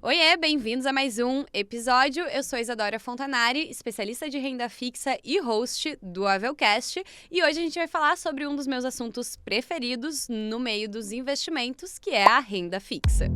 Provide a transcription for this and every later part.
Oiê, bem-vindos a mais um episódio. Eu sou Isadora Fontanari, especialista de renda fixa e host do Avelcast. E hoje a gente vai falar sobre um dos meus assuntos preferidos no meio dos investimentos, que é a renda fixa.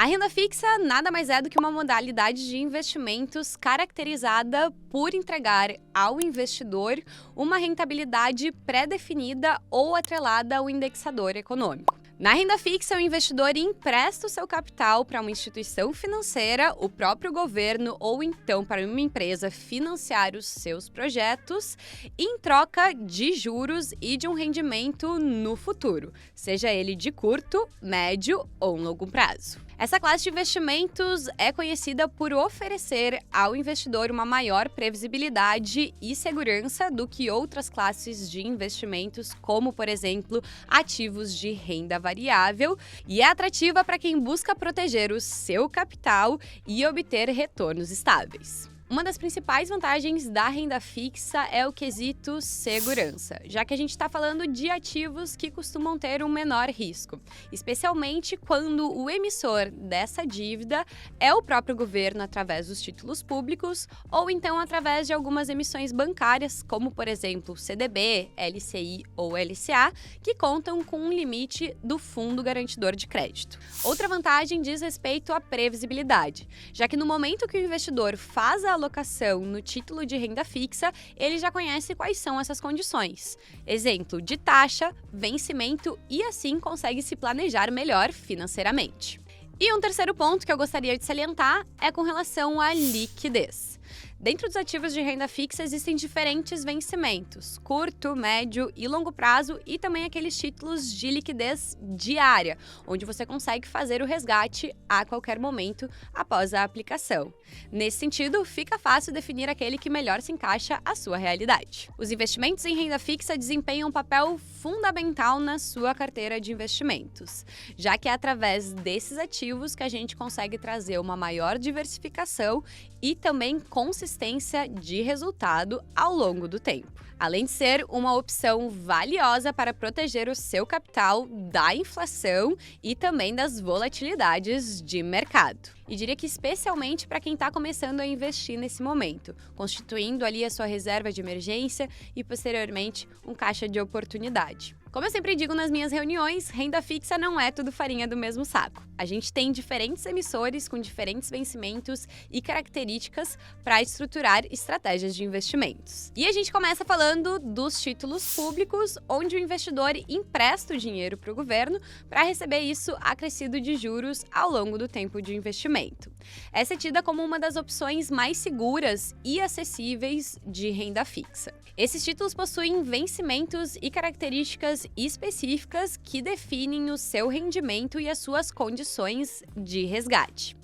A renda fixa nada mais é do que uma modalidade de investimentos caracterizada por entregar ao investidor uma rentabilidade pré-definida ou atrelada ao indexador econômico. Na renda fixa, o investidor empresta o seu capital para uma instituição financeira, o próprio governo ou então para uma empresa financiar os seus projetos em troca de juros e de um rendimento no futuro, seja ele de curto, médio ou longo prazo. Essa classe de investimentos é conhecida por oferecer ao investidor uma maior previsibilidade e segurança do que outras classes de investimentos, como, por exemplo, ativos de renda variável, e é atrativa para quem busca proteger o seu capital e obter retornos estáveis. Uma das principais vantagens da renda fixa é o quesito segurança, já que a gente está falando de ativos que costumam ter um menor risco, especialmente quando o emissor dessa dívida é o próprio governo através dos títulos públicos ou então através de algumas emissões bancárias, como por exemplo CDB, LCI ou LCA, que contam com um limite do Fundo Garantidor de Crédito. Outra vantagem diz respeito à previsibilidade, já que no momento que o investidor faz a alocação no título de renda fixa, ele já conhece quais são essas condições. Exemplo de taxa, vencimento e assim consegue se planejar melhor financeiramente. E um terceiro ponto que eu gostaria de salientar é com relação à liquidez. Dentro dos ativos de renda fixa existem diferentes vencimentos, curto, médio e longo prazo, e também aqueles títulos de liquidez diária, onde você consegue fazer o resgate a qualquer momento após a aplicação. Nesse sentido, fica fácil definir aquele que melhor se encaixa à sua realidade. Os investimentos em renda fixa desempenham um papel fundamental na sua carteira de investimentos, já que é através desses ativos que a gente consegue trazer uma maior diversificação e também consistência de resultado ao longo do tempo. Além de ser uma opção valiosa para proteger o seu capital da inflação e também das volatilidades de mercado. E diria que especialmente para quem está começando a investir nesse momento, constituindo ali a sua reserva de emergência e posteriormente um caixa de oportunidade. Como eu sempre digo nas minhas reuniões, renda fixa não é tudo farinha do mesmo saco. A gente tem diferentes emissores com diferentes vencimentos e características para estruturar estratégias de investimentos. E a gente começa falando dos títulos públicos, onde o investidor empresta o dinheiro para o governo para receber isso acrescido de juros ao longo do tempo de investimento. Essa é tida como uma das opções mais seguras e acessíveis de renda fixa. Esses títulos possuem vencimentos e características específicas que definem o seu rendimento e as suas condições de resgate.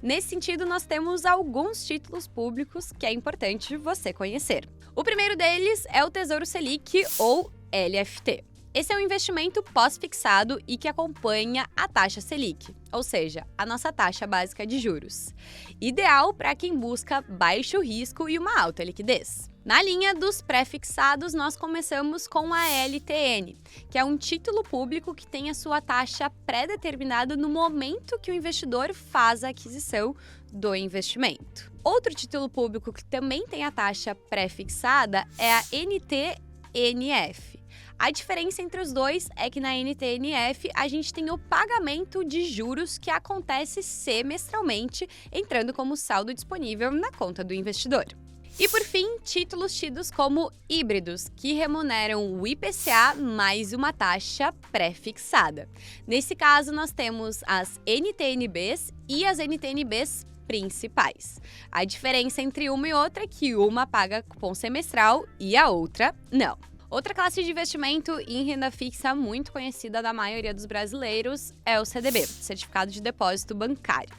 Nesse sentido, nós temos alguns títulos públicos que é importante você conhecer. O primeiro deles é o Tesouro Selic, ou LFT. Esse é um investimento pós-fixado e que acompanha a taxa Selic, ou seja, a nossa taxa básica de juros. Ideal para quem busca baixo risco e uma alta liquidez. Na linha dos pré-fixados, nós começamos com a LTN, que é um título público que tem a sua taxa pré-determinada no momento que o investidor faz a aquisição do investimento. Outro título público que também tem a taxa pré-fixada é a NTNF. A diferença entre os dois é que na NTNF a gente tem o pagamento de juros que acontece semestralmente, entrando como saldo disponível na conta do investidor. E por fim, títulos tidos como híbridos, que remuneram o IPCA mais uma taxa pré-fixada. Nesse caso, nós temos as NTNBs e as NTNBs principais. A diferença entre uma e outra é que uma paga cupom semestral e a outra não. Outra classe de investimento em renda fixa muito conhecida da maioria dos brasileiros é o CDB, Certificado de Depósito Bancário.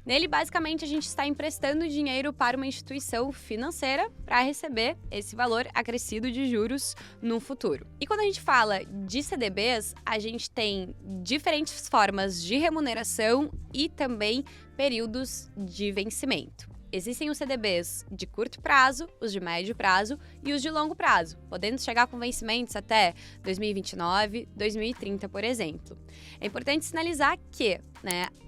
Nele, basicamente, a gente está emprestando dinheiro para uma instituição financeira para receber esse valor acrescido de juros no futuro. E quando a gente fala de CDBs, a gente tem diferentes formas de remuneração e também períodos de vencimento. existem os CDBs de curto prazo, os de médio prazo e os de longo prazo, podendo chegar com vencimentos até 2029, 2030, por exemplo. É importante sinalizar que,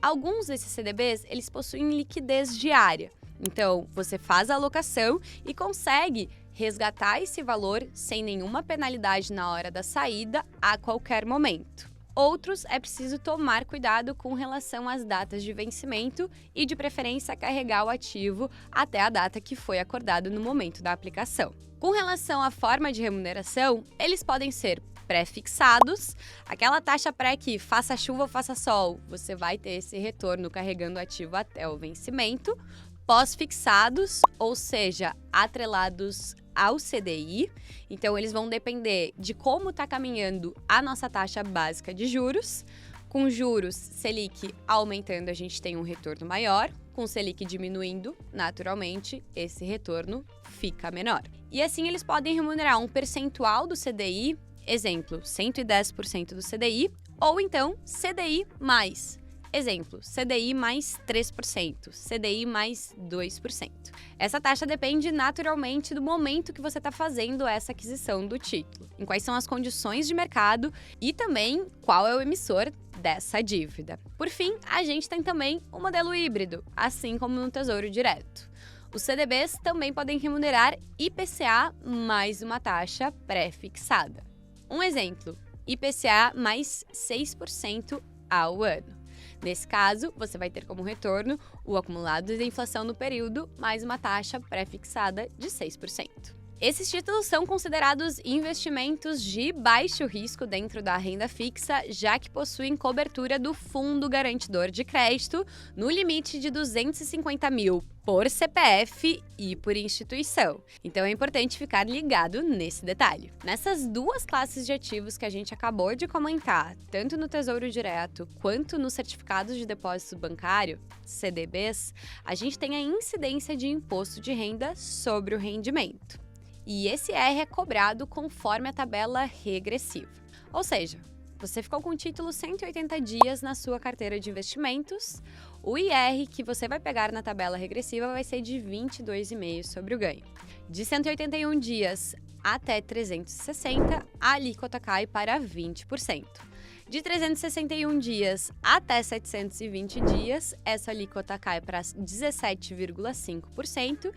alguns desses CDBs, eles possuem liquidez diária. Então, você faz a alocação e consegue resgatar esse valor sem nenhuma penalidade na hora da saída a qualquer momento. Outros, é preciso tomar cuidado com relação às datas de vencimento e, de preferência, carregar o ativo até a data que foi acordado no momento da aplicação. Com relação à forma de remuneração, eles podem ser pré-fixados, aquela taxa pré que faça chuva ou faça sol, você vai ter esse retorno carregando o ativo até o vencimento, pós-fixados, ou seja, atrelados ao CDI, então eles vão depender de como está caminhando a nossa taxa básica de juros. Com juros Selic aumentando, a gente tem um retorno maior, com Selic diminuindo, naturalmente, esse retorno fica menor. E assim eles podem remunerar um percentual do CDI, exemplo, 110% do CDI, ou então CDI mais. Exemplo, CDI mais 3%, CDI mais 2%. Essa taxa depende naturalmente do momento que você está fazendo essa aquisição do título, em quais são as condições de mercado e também qual é o emissor dessa dívida. Por fim, a gente tem também o modelo híbrido, assim como no Tesouro Direto. Os CDBs também podem remunerar IPCA mais uma taxa pré-fixada. Um exemplo, IPCA mais 6% ao ano. Nesse caso, você vai ter como retorno o acumulado da inflação no período, mais uma taxa pré-fixada de 6%. Esses títulos são considerados investimentos de baixo risco dentro da renda fixa, já que possuem cobertura do Fundo Garantidor de Crédito no limite de 250 mil por CPF e por instituição. Então é importante ficar ligado nesse detalhe. Nessas duas classes de ativos que a gente acabou de comentar, tanto no Tesouro Direto quanto nos certificados de depósito bancário, CDBs, a gente tem a incidência de imposto de renda sobre o rendimento. E esse R é cobrado conforme a tabela regressiva. Ou seja, você ficou com o título 180 dias na sua carteira de investimentos, o IR que você vai pegar na tabela regressiva vai ser de 22,5% sobre o ganho. De 181 dias até 360, a alíquota cai para 20%. De 361 dias até 720 dias, essa alíquota cai para 17,5%.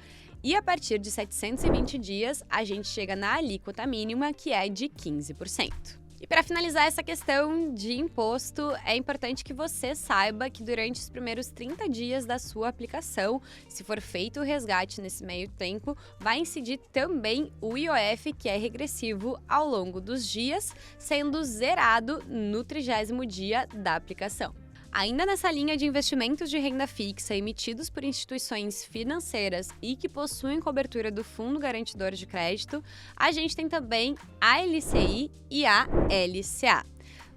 E a partir de 720 dias, a gente chega na alíquota mínima, que é de 15%. E para finalizar essa questão de imposto, é importante que você saiba que durante os primeiros 30 dias da sua aplicação, se for feito o resgate nesse meio tempo, vai incidir também o IOF, que é regressivo ao longo dos dias, sendo zerado no 30º dia da aplicação. Ainda nessa linha de investimentos de renda fixa emitidos por instituições financeiras e que possuem cobertura do Fundo Garantidor de Crédito, a gente tem também a LCI e a LCA,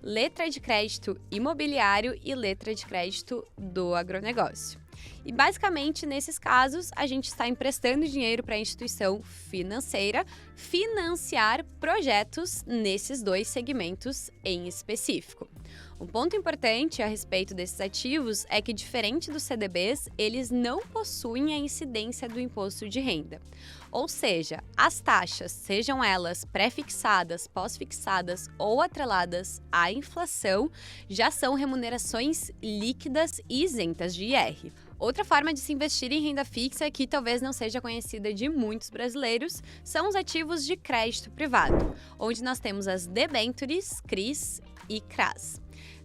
letra de crédito imobiliário e letra de crédito do agronegócio. E basicamente, nesses casos, a gente está emprestando dinheiro para a instituição financeira financiar projetos nesses dois segmentos em específico. Um ponto importante a respeito desses ativos é que, diferente dos CDBs, eles não possuem a incidência do imposto de renda. Ou seja, as taxas, sejam elas pré-fixadas, pós-fixadas ou atreladas à inflação, já são remunerações líquidas e isentas de IR. Outra forma de se investir em renda fixa, que talvez não seja conhecida de muitos brasileiros, são os ativos de crédito privado, onde nós temos as debêntures, CRIs e CRAs.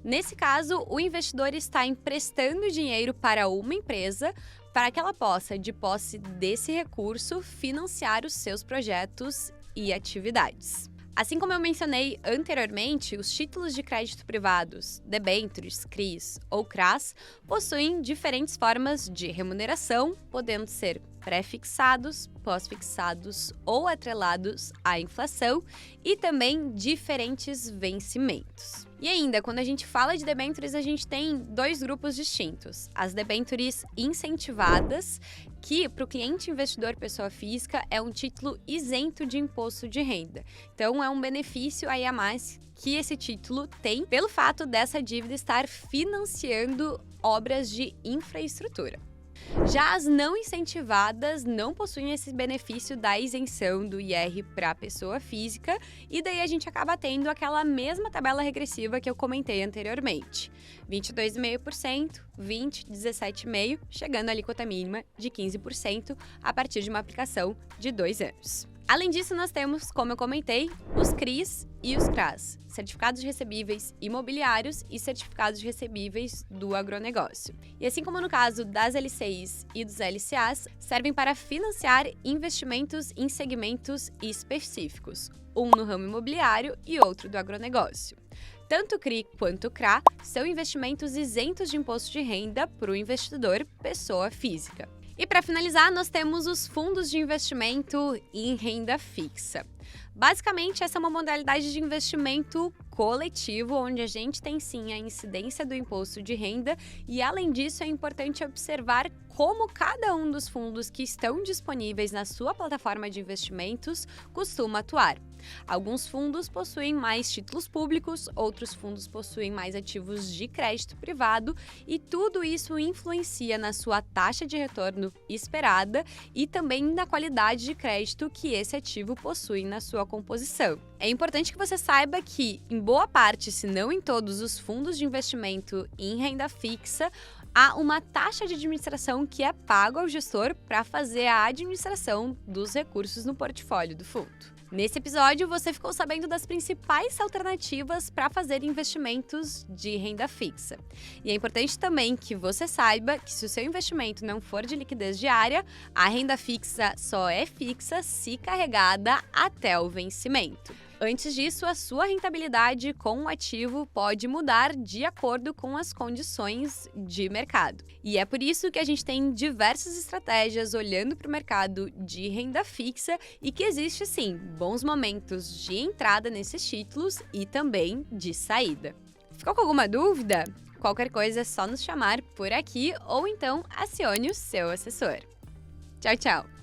Nesse caso, o investidor está emprestando dinheiro para uma empresa para que ela possa, de posse desse recurso, financiar os seus projetos e atividades. Assim como eu mencionei anteriormente, os títulos de crédito privados, debêntures, CRIs ou CRAs, possuem diferentes formas de remuneração, podendo ser pré-fixados, pós-fixados ou atrelados à inflação e também diferentes vencimentos. E ainda, quando a gente fala de debêntures, a gente tem dois grupos distintos. As debêntures incentivadas, que para o cliente investidor pessoa física é um título isento de imposto de renda. Então, é um benefício aí a mais que esse título tem pelo fato dessa dívida estar financiando obras de infraestrutura. Já as não incentivadas não possuem esse benefício da isenção do IR para pessoa física, e daí a gente acaba tendo aquela mesma tabela regressiva que eu comentei anteriormente. 22,5%, 20%, 17,5%, chegando à alíquota mínima de 15% a partir de uma aplicação de 2 anos. Além disso, nós temos, como eu comentei, os CRIs e os CRAs, certificados de recebíveis imobiliários e certificados de recebíveis do agronegócio. E assim como no caso das LCIs e dos LCAs, servem para financiar investimentos em segmentos específicos, um no ramo imobiliário e outro do agronegócio. Tanto o CRI quanto o CRA são investimentos isentos de imposto de renda para o investidor pessoa física. E para finalizar, nós temos os fundos de investimento em renda fixa. Basicamente, essa é uma modalidade de investimento coletivo, onde a gente tem sim a incidência do imposto de renda e, além disso, é importante observar como cada um dos fundos que estão disponíveis na sua plataforma de investimentos costuma atuar. Alguns fundos possuem mais títulos públicos, outros fundos possuem mais ativos de crédito privado e tudo isso influencia na sua taxa de retorno esperada e também na qualidade de crédito que esse ativo possui na sua composição. É importante que você saiba que, em boa parte, se não em todos os fundos de investimento em renda fixa, há uma taxa de administração que é paga ao gestor para fazer a administração dos recursos no portfólio do fundo. Nesse episódio, você ficou sabendo das principais alternativas para fazer investimentos de renda fixa. E é importante também que você saiba que se o seu investimento não for de liquidez diária, a renda fixa só é fixa se carregada até o vencimento. Antes disso, a sua rentabilidade com o ativo pode mudar de acordo com as condições de mercado. E é por isso que a gente tem diversas estratégias olhando para o mercado de renda fixa e que existe, sim, bons momentos de entrada nesses títulos e também de saída. Ficou com alguma dúvida? Qualquer coisa é só nos chamar por aqui ou então acione o seu assessor. Tchau, tchau!